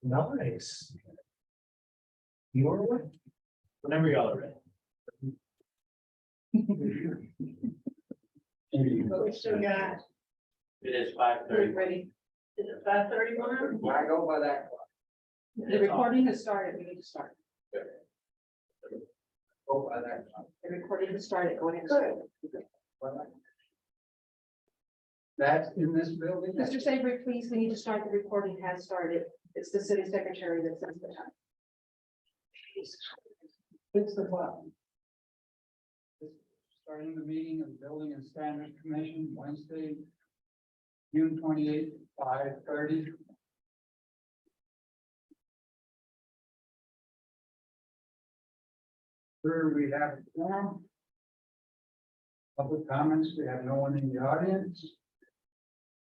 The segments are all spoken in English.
Nice. You are what? Whenever y'all are ready. We still got, It is 5:30. ready, is it 5:31? I go by that. The recording has started, we need to start. Go by that. The recording has started, go ahead and start. That's in this building? Mr. Savory, please, we need to start, the recording has started. It's the city secretary that sets the time. It's the what? Starting the meeting of the Building and Standards Commission Wednesday, June 28th, 5:30. Here we have a forum. Public comments, we have no one in the audience.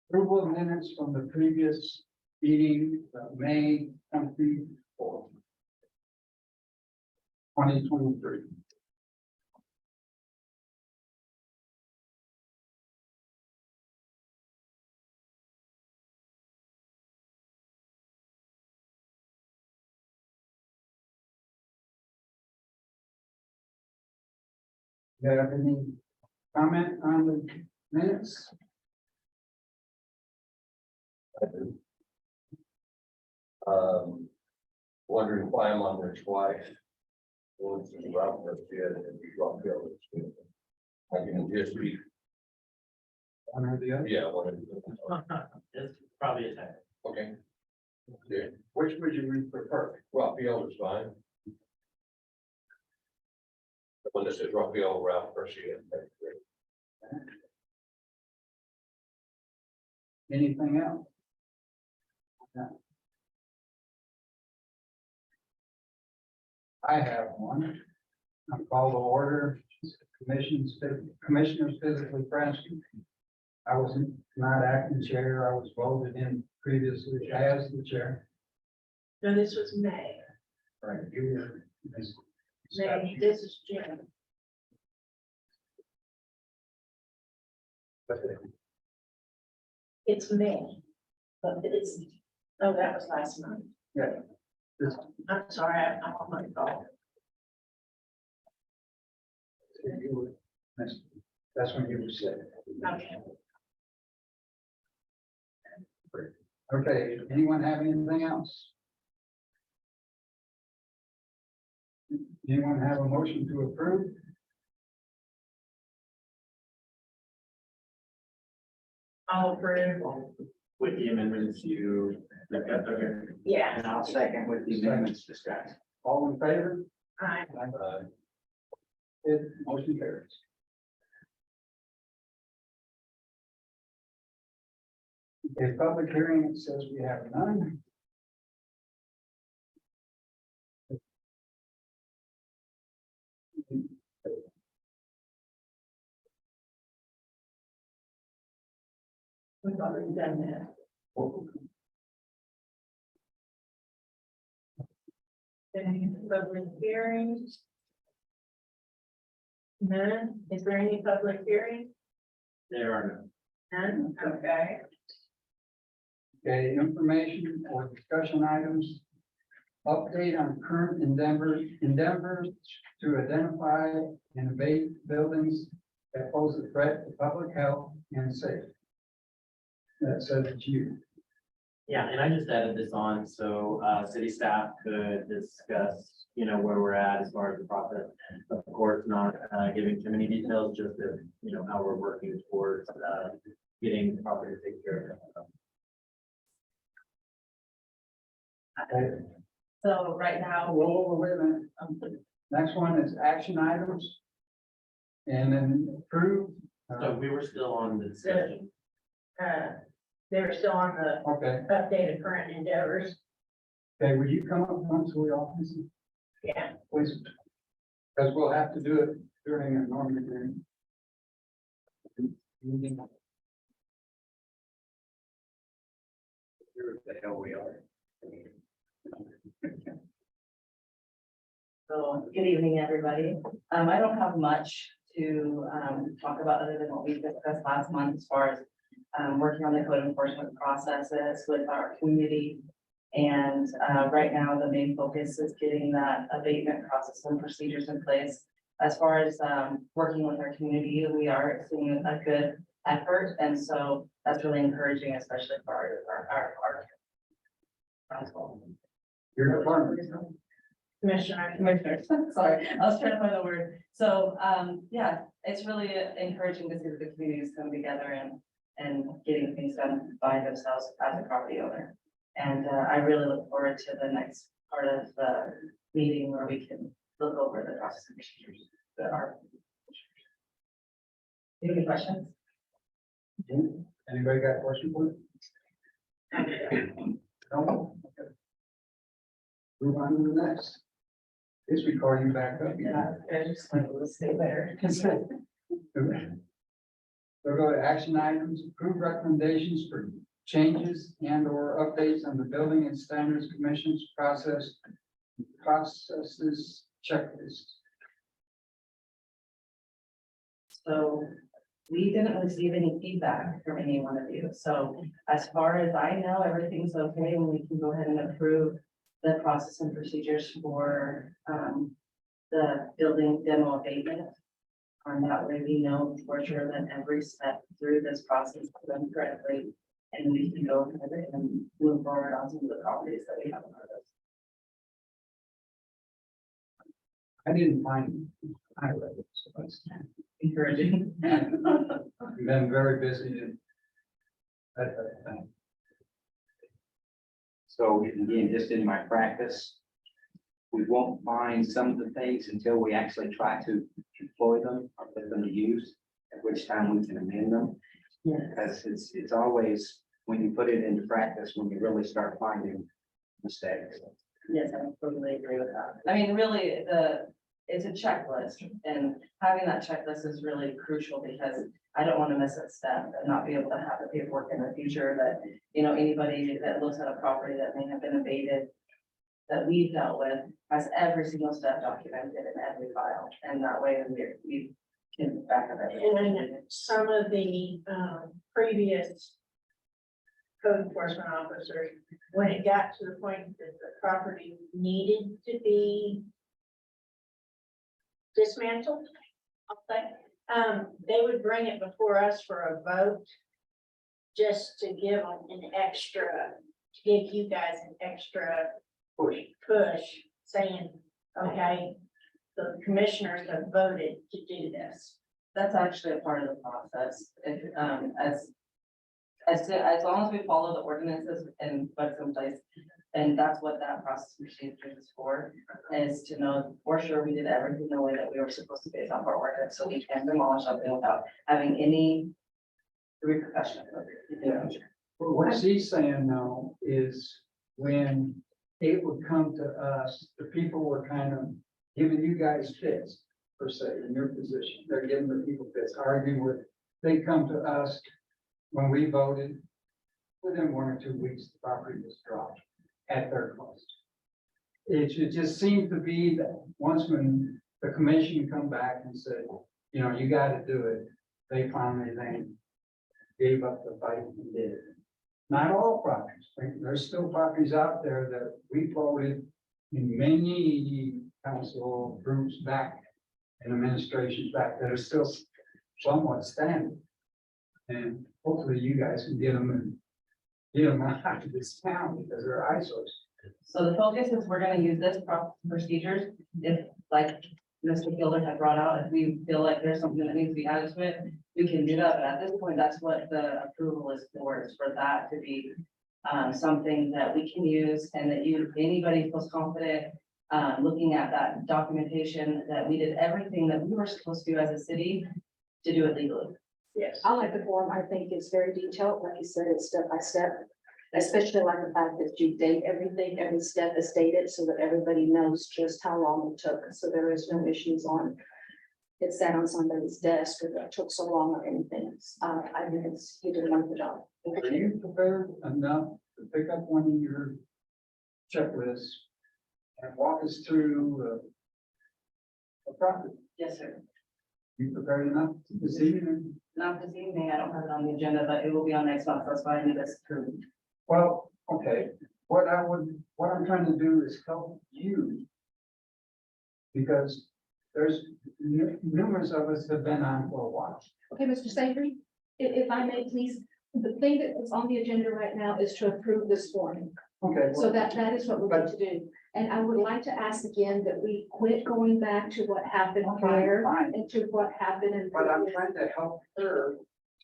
Approval of minutes from the previous meeting, May 24th. 2023. Do you have any comment on the minutes? I do. Wondering why I'm on there twice. Once in Rock Garcia and Rock Hill. I can just be, One or the other? yeah, one of the, It's probably a time. okay. Yeah, Which would you prefer? Rock Hill is fine. When this is Rock Hill, Ralph Garcia. that's great. Anything else? I have one. I'm called to order. Commissioners physically present. I was not acting chair. I was voted in previously as the chair. No, this was May. Right, you were. May, this is Jim. It's May, but it's, oh, that was last month. Yeah. This- I'm sorry, I'm on my phone. That's when you were sick. Okay. Okay, anyone have anything else? Anyone have a motion to approve? I'll approve. With the amendments you, okay. Yeah. And I'll second with the amendments discussed. All in favor? Aye. It motion carries. Okay, public hearing, it says we have none. We've already done that. Any public hearings? None? Is there any public hearing? There are None? Okay. Okay, information or discussion items. Update on current endeavors to identify and abate buildings that pose a threat to public health and safety. That says it's you. Yeah, and I just added this on, so, city staff could discuss, where we're at as far as the process. Of course, not, giving too many details, just that, how we're working towards, getting the property taken care of. Okay. So right now, Whoa, wait a minute. Next one is action items. And then approve. So we were still on the discussion. they were still on the Okay, updated current endeavors. okay, will you come up once we all listen? Yeah. Please. Because we'll have to do it during a normal meeting. Here the hell we are. So, good evening, everybody. I don't have much to talk about other than what we discussed last month as far as working on the code enforcement processes with our community. And right now, the main focus is getting that abatement process and procedures in place. As far as working with our community, we are seeing a good effort, and so that's really encouraging, especially for our council. Your department. Commissioners, sorry, I was trying to find the word. So, yeah, it's really encouraging to see that the communities come together and getting things done by themselves as a property owner. And I really look forward to the next part of the meeting where we can look over the process and procedures that are. Any questions? Anybody got a question for me? No? Okay. Move on to the next. Guess we call you back up. Yeah, I just want to stay there. We'll go to action items, approve recommendations for changes and or updates on the Building and Standards Commission's processes checklist. So we didn't receive any feedback from any one of you. So as far as I know, everything's okay and we can go ahead and approve the process and procedures for the building demo abatement. And that way we know for sure that every step through this process is done correctly. And we can go ahead and move forward on some of the properties that we have on our list. I didn't find, I read it, so that's. Encouraging. I've been very busy and. So again, just in my practice, we won't find some of the things until we actually try to employ them or put them to use, at which time we can amend them. Yeah. Because it's always, when you put it into practice, when you really start finding mistakes. Yes, I totally agree with that. I mean, really, it's a checklist, and having that checklist is really crucial because I don't want to miss a step and not be able to have the paperwork in the future that, you know, anybody that looks at a property that may have been abated that we've dealt with has every single step documented in every file, and that way we can back up everything. And then some of the previous code enforcement officers, when it got to the point that the property needed to be dismantled, I'll say, they would bring it before us for a vote, just to give them an extra, to give you guys an extra push, saying, okay, the commissioners have voted to do this. That's actually a part of the process. If, as long as we follow the ordinances and what's in place, and that's what that process procedure is for, is to know for sure we did everything the way that we were supposed to based off our ordinance, so we can demolish something without having any repercussion. Yeah. What she's saying now is when it would come to us, the people were kind of giving you guys fits, per se, in your position. They're giving the people fits, arguing with, they come to us when we voted, within 1 or 2 weeks, the property was dropped at their cost. It just seemed to be that once when the commission come back and said, you know, you gotta do it, they finally then gave up the fight and did it. Not all properties, there's still properties out there that we voted in many council groups back and administrations back that are still somewhat standing. And hopefully you guys can get them and get them out of this town because they're eyesores. So the focus is we're gonna use this procedures, if like Mr. Gilder had brought out, if we feel like there's something that needs to be added to it, we can do that, but at this point, that's what the approval is for that to be something that we can use and that anybody feels confident looking at that documentation, that we did everything that we were supposed to do as a city to do it legally. Yes. I like the form. I think it's very detailed. Like you said, it's step by step. Especially like the fact that you date everything, every step is dated, so that everybody knows just how long it took, so there is no issues on. It sat on somebody's desk, or it took so long or anything. I mean, you did a wonderful job. Are you prepared enough to pick up one of your checklists and walk us through a property? Yes, sir. You prepared enough this evening? Not this evening, I don't have it on the agenda, but it will be on next month, that's why I need this approved. Well, okay, what I'm trying to do is help you. Because there's numerous of us have been on for a while. Okay, Mr. Savory, if I may, please, the thing that is on the agenda right now is to approve this form. Okay. So that is what we're going to do. And I would like to ask again that we quit going back to what happened prior Fine, and to what happened in. but I'm trying to help her.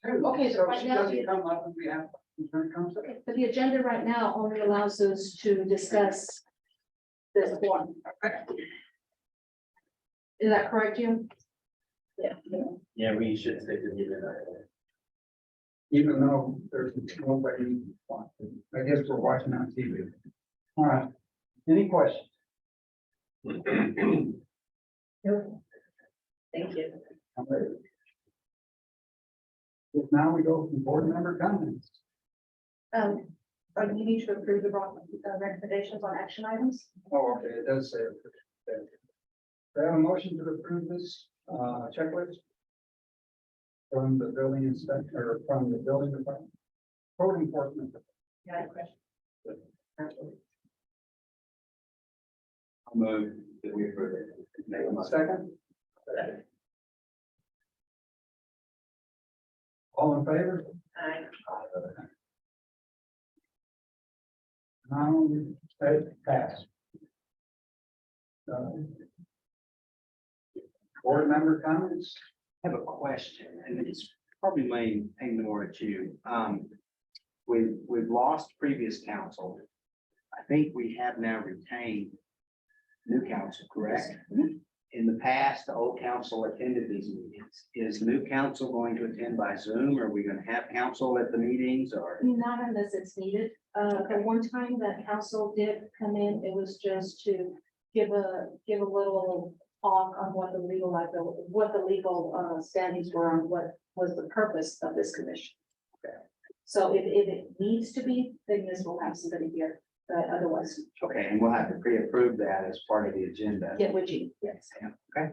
too, Okay, So right she now doesn't come up and we have, when it comes to. Okay, but the agenda right now only allows us to discuss this form. Is that correct, Jim? Yeah. Yeah, we should stick to the agenda. Even though there's nobody watching. I guess we're watching on TV. All right, any questions? Thank you. If now we go from board member comments. But you need to approve the recommendations on action items. Oh, okay, it does say. Do I have a motion to approve this checklist? From the building inspector, or from the building department? Code enforcement. Got a question? I'll move that we approve it. Second? All in favor? Aye. Now, it passed. Board member comments? I have a question, and it's probably aimed more at you. We've lost previous council. I think we have now retained new council, correct? In the past, the old council attended these meetings. Is new council going to attend by Zoom? Are we going to have council at the meetings or? Not unless it's needed. The one time that council did come in, it was just to give a little talk on what the legal standings were on what was the purpose of this commission. Okay. So if it needs to be, then this will have somebody here, but otherwise, Okay, and we'll have to pre-approve that as part of the agenda. get with you, yes. Okay.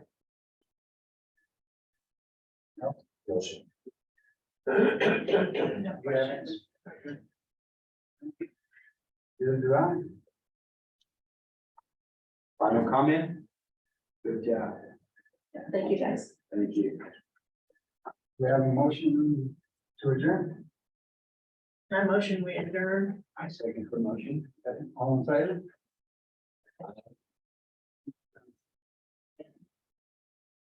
Motion. Either do I. Final comment? Good job. Thank you, guys. Thank you. We have a motion to adjourn. I motion we adjourn. I second the motion. All in favor?